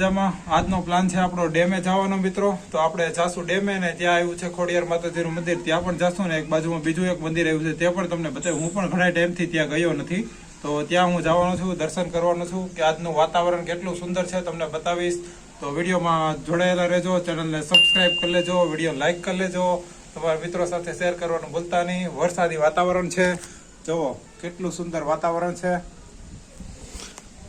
મજામાં. આજનો પ્લાન છે આપણો ડેમે જવાનો મિત્રો. તો આપણે જાશું ડેમે ને ત્યાં આવ્યું છે ખોડિયાર માતાજીનું મંદિર, ત્યાં પણ જાશું ને એક બાજુમાં બીજું એક મંદિર આવ્યું છે તે પણ તમને બતાવ્યું. હું પણ ઘણા ટાઈમથી ત્યાં ગયો નથી, તો ત્યાં હું જવાનો છું, દર્શન કરવાનો છું કે આજનું વાતાવરણ કેટલું સુંદર છે તમને બતાવીશ. તો વિડીયોમાં જોડાયેલા રહેજો, ચેનલને સબસ્ક્રાઈબ કરી લેજો, વિડીયો લાઈક કરી લેજો, તમારા મિત્રો સાથે શેર કરવાનું ભૂલતા નહીં. વરસાદી વાતાવરણ છે, જુઓ કેટલું સુંદર વાતાવરણ છે.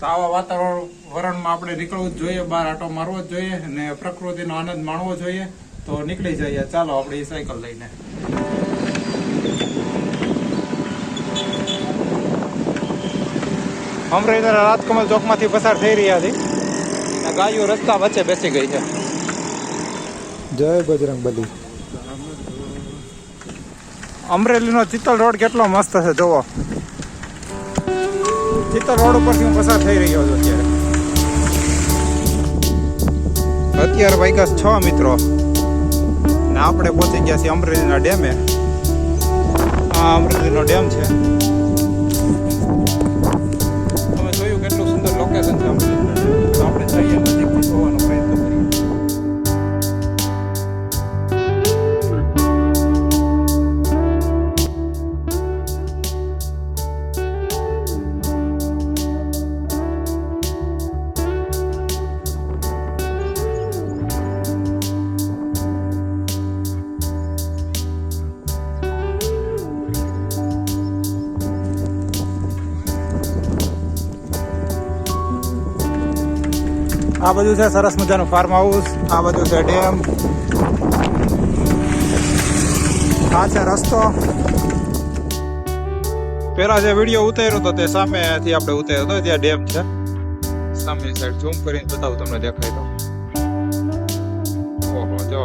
તો આવા વાતાવરણમાં આપણે નીકળવું જ જોઈએ, બહાર આટો મારવો જ જોઈએ અને પ્રકૃતિનો આનંદ માણવો જોઈએ. તો નીકળી જઈએ, ચાલો આપણે એ સાયકલ લઈને. અમરેલી રાજકમલ ચોકમાંથી પસાર થઈ રહ્યા હતી, ગાડીઓ રસ્તા વચ્ચે બેસી ગઈ છે. જય બજરંગબલી. અમરેલીનો ચિત્તલ રોડ કેટલો મસ્ત છે, જોવો. ચિત્તલ રોડ ઉપરથી હું પસાર થઈ રહ્યો છું અત્યારે વાગ્યા 6 મિત્રો ને આપણે પહોંચી ગયા છીએ અમરેલીના ડેમે. આ અમરેલીનો ડેમ છે, તમે જોયું કેટલું સુંદર લોકેશન છે અમરેલીના ડેમ. તો આપણે જઈએ નજીકથી જોવાનો પ્રયત્ન કરીએ. આ બધું છે સરસ મજાનું ફાર્મ હાઉસ, આ બધું છે ડેમ, આ છે રસ્તો. પેલા જે વિડીયો ઉતાર્યો હતો તે સામેથી આપણે ઉતાર્યો હતો, ત્યાં ડેમ છે સામે સાઈડ. ઝૂમ કરીને બતાવું તમને દેખાય તો. ઓહો, જો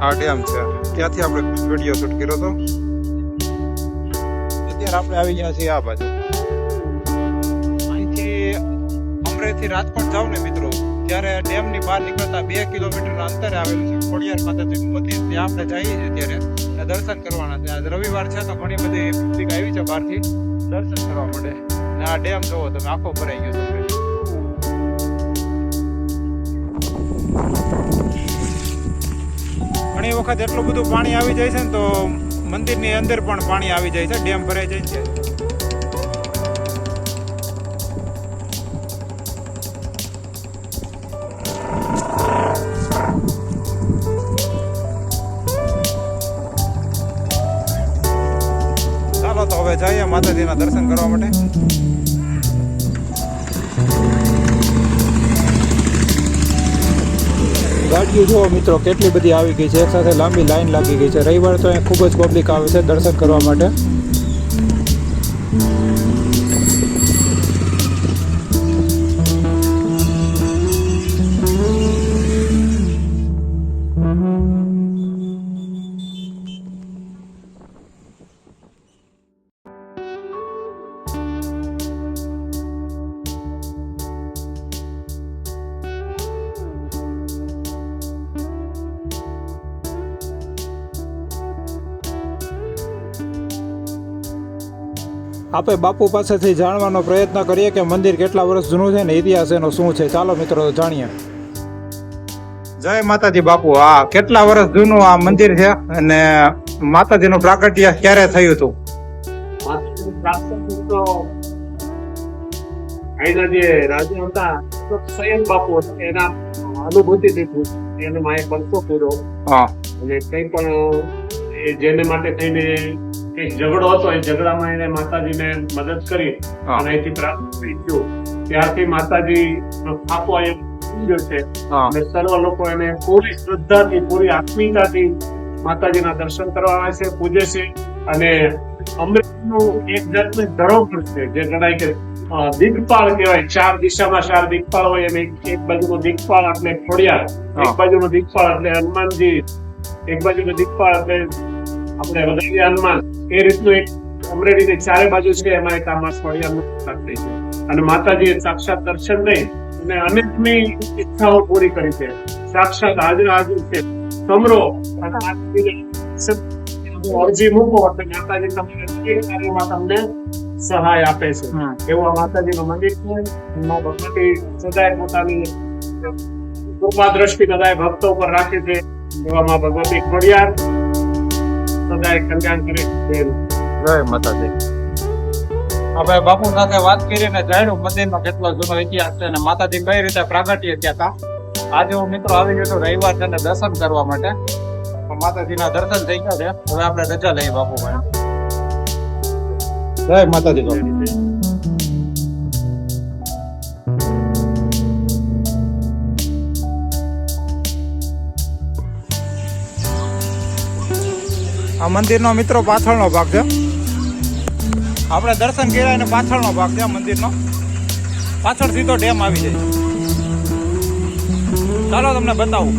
આ ડેમ છે, ત્યાંથી આપણે વિડીયો શૂટ કર્યો હતો. અત્યારે આપણે આવી ગયા છીએ આ બાજુ. થી રાજકોટ જાવ ને મિત્રો, ત્યારે ડેમ ની બહાર નીકળતા 2 કિલોમીટરના અંતરે આવેલું છે ખોડિયાર માતાજીનું મંદિર. ત્યાં આપણે જઈએ છીએ ત્યારે દર્શન કરવાના છે. આજ રવિવાર છે તો ઘણી બધી પબ્લિક આવી છે બહારથી દર્શન કરવા માટે. ને આ ડેમ જોવો તમે, આખો ભરાઈ ગયો છે. ઘણી વખત એટલું બધું પાણી આવી જાય છે ને તો મંદિરની અંદર પણ પાણી આવી જાય છે, ડેમ ભરાઈ જાય છે. તો હવે જઈએ માતાજીના દર્શન કરવા માટે. ગાડીઓ જુઓ મિત્રો કેટલી બધી આવી ગઈ છે, એક સાથે લાંબી લાઈન લાગી ગઈ છે. રવિવાર તો અહીં ખૂબ જ પબ્લિક આવે છે દર્શન કરવા માટે. આપણે બાપુ પાસેથી જાણવાનો પ્રયત્ન કરીએ કે મંદિર કેટલા વર્ષ જૂનું છે ને ઇતિહાસ એનો શું છે. ચાલો મિત્રો જાણીએ. જય માતાજી બાપુ. આ કેટલા વર્ષ જૂનું આ મંદિર છે અને માતાજીનું પ્રાગટ્ય ક્યારે થયું હતું? અહીંના જે રાજા હતા સૈયદ બાપુ હતા, એના અનુભૂતિથી એને માએ બનતો પૂરો અને કઈ પણ જેને માટે થઈને એક ઝઘડો હતો, એ ઝઘડામાં એને માતાજીને મદદ કરી અને અહીંથી પ્રાપ્ત થઈ ગયું. ત્યારથી માતાજી થાપો ગયો છે અને સર્વ લોકો એને પૂરી શ્રદ્ધાથી, પૂરી આત્મીયતાથી માતાજીના દર્શન કરવા આવે છે, પૂજે છે. અને અમૃતનું એક જાતનું ધરોહર છે, જે ગણાય કે દિગ્પાળ કહેવાય. 4 દિશામાં 4 દિગ્પાળ હોય, એમ એક બાજુનો દિગ્પાળ એટલે ખોડિયાર, એક બાજુનો દિગ્પાળ એટલે હનુમાનજી, એક બાજુનો દિગ્પાળ એટલે આપણે વધારે હનુમાન. એ રીતનું એક અમરેલીની 4 બાજુ છે, એમાં એક આમાં ખોડિયારનું થઈ છે. અને માતાજીએ સાક્ષાત દર્શન નહીં અને અનેકની ઈચ્છાઓ પૂરી કરી છે. સાક્ષાત હાજર છે. સમરો અરજી મૂકો એટલે માતાજી તમારે કાર્યમાં તમને સહાય આપે છે હમ. એવું આ માતાજીનું મંદિર છે એમાં ભગવતી સદાય પોતાની કૃપા દ્રષ્ટિ સદાય ભક્તો પર રાખે છે એવામાં ભગવતી ખોડિયાર સદાય કલ્યાણ કરે છે. જય માતાજી. હવે બાપુ સાથે વાત કરીને જાણ્યું મંદિરનો કેટલો જૂનો ઇતિહાસ છે અને માતાજી કઈ રીતે પ્રાગટ્ય થયા હતા. આજે હું મિત્રો આવી ગયો છું રવિવાર છે અને દર્શન કરવા માટે. તો માતાજીના દર્શન થઈ ગયા છે. હવે આપણે રજા લઈએ બાપુ ભાઈ. જય માતાજી બાપુ. આ મંદિરનો મિત્રો પાછળનો ભાગ છે. આપણે દર્શન કર્યા અને પાછળનો ભાગ છે આ મંદિરનો. પાછળ સીધો ડેમ આવી જાય. ચાલો તમને બતાવું.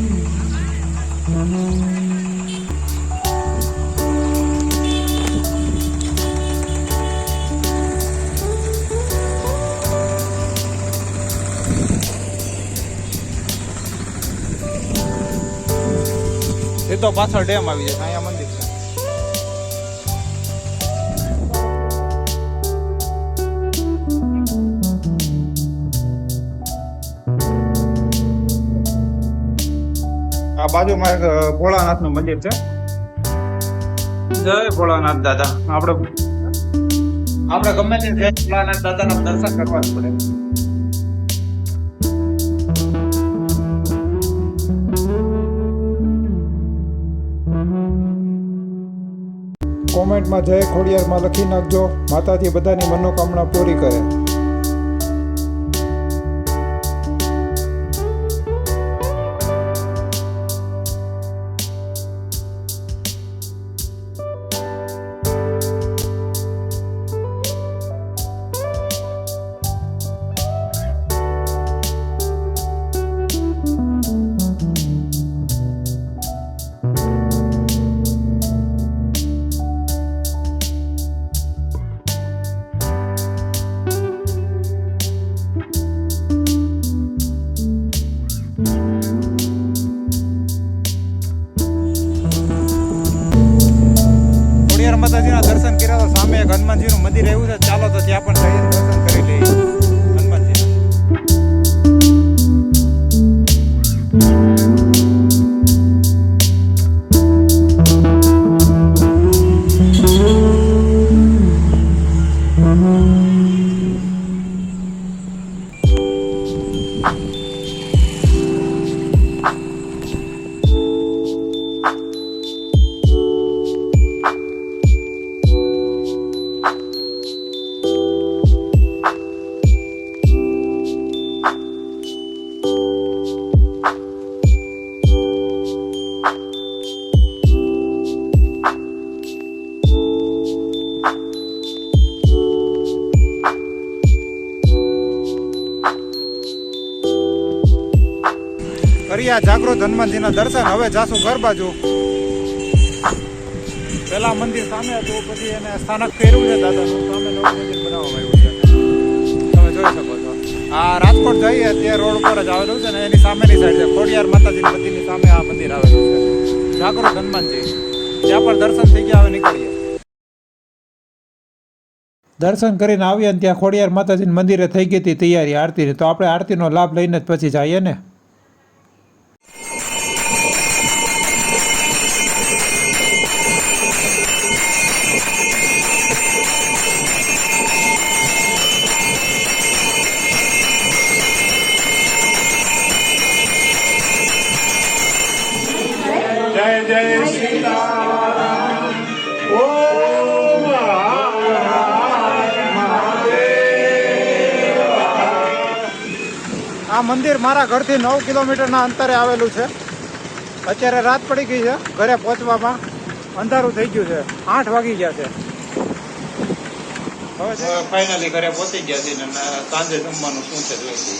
સીધો પાછળ ડેમ આવી જાય. અહીંયા મંદિર છે. આ બાજુમાં એક ભોળાનાથનું મંદિર છે. જય ભોળાનાથ દાદા. આપણે ગમે તે જય ભોળાનાથ દાદાના દર્શન કરવા જ પડે. કોમેન્ટમાં જય ખોડિયારમાં લખી નાખજો. માતાજી બધાની મનોકામના પૂરી કરે. ખોડિયાર માતાજીના દર્શન કર્યા તો સામે એક હનુમાનજીનું મંદિર આવ્યું છે. ચાલો તો ત્યાં પણ જઈને દર્શન કરી લઈએ હનુમાનજીના. કર્યા જાગૃત હનુમાનજીના દર્શન. હવે જાશું ઘર બાજુ. પેલા મંદિર સામે હતું, પછી એને સ્થાનક કર્યું છે દાદાનું. સામે નવું મંદિર બનાવવામાં આવ્યું છે. તમે જોઈ શકો છો. આ રાજકોટ જઈએ તે રોડ ઉપર જ આવેલું છે ને એની સામેની સાઈડ છે ખોડિયાર માતાજીના મંદિરની સામે આ મંદિર આવેલું છે. જાગૃત હનુમાનજી. ત્યાં પણ દર્શન થઈ ગયા. હવે નીકળીએ. દર્શન કરીને આવ્યા ને ત્યાં ખોડિયાર માતાજીના મંદિરે થઈ ગઈ હતી તૈયારી આરતીની. તો આપણે આરતીનો લાભ લઈને જ પછી જઈએ ને. જય જય સીતારામ. ઓમ આ મંદિર મારા ઘરથી 9 કિલોમીટરના અંતરે આવેલું છે. અત્યારે રાત પડી ગઈ છે. ઘરે પહોંચવામાં અંધારું થઈ ગયું છે. 8 વાગી ગયા છે. હવે ફાઇનલી ઘરે પહોંચી ગયા છે. સાંજે જમવાનું શું છે જોઈ લઈએ.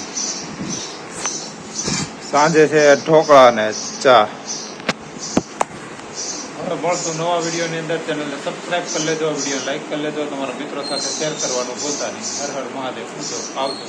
સાંજે છે ઢોકળા ને ચા. હવે મળશું નવા વિડીયોની અંદર. ચેનલને સબસ્ક્રાઇબ કરી લેજો, વિડીયો લાઈક કરી લેજો, તમારા મિત્રો સાથે શેર કરવાનું ભૂલતા નહીં. હર હર મહાદેવ. આવજો.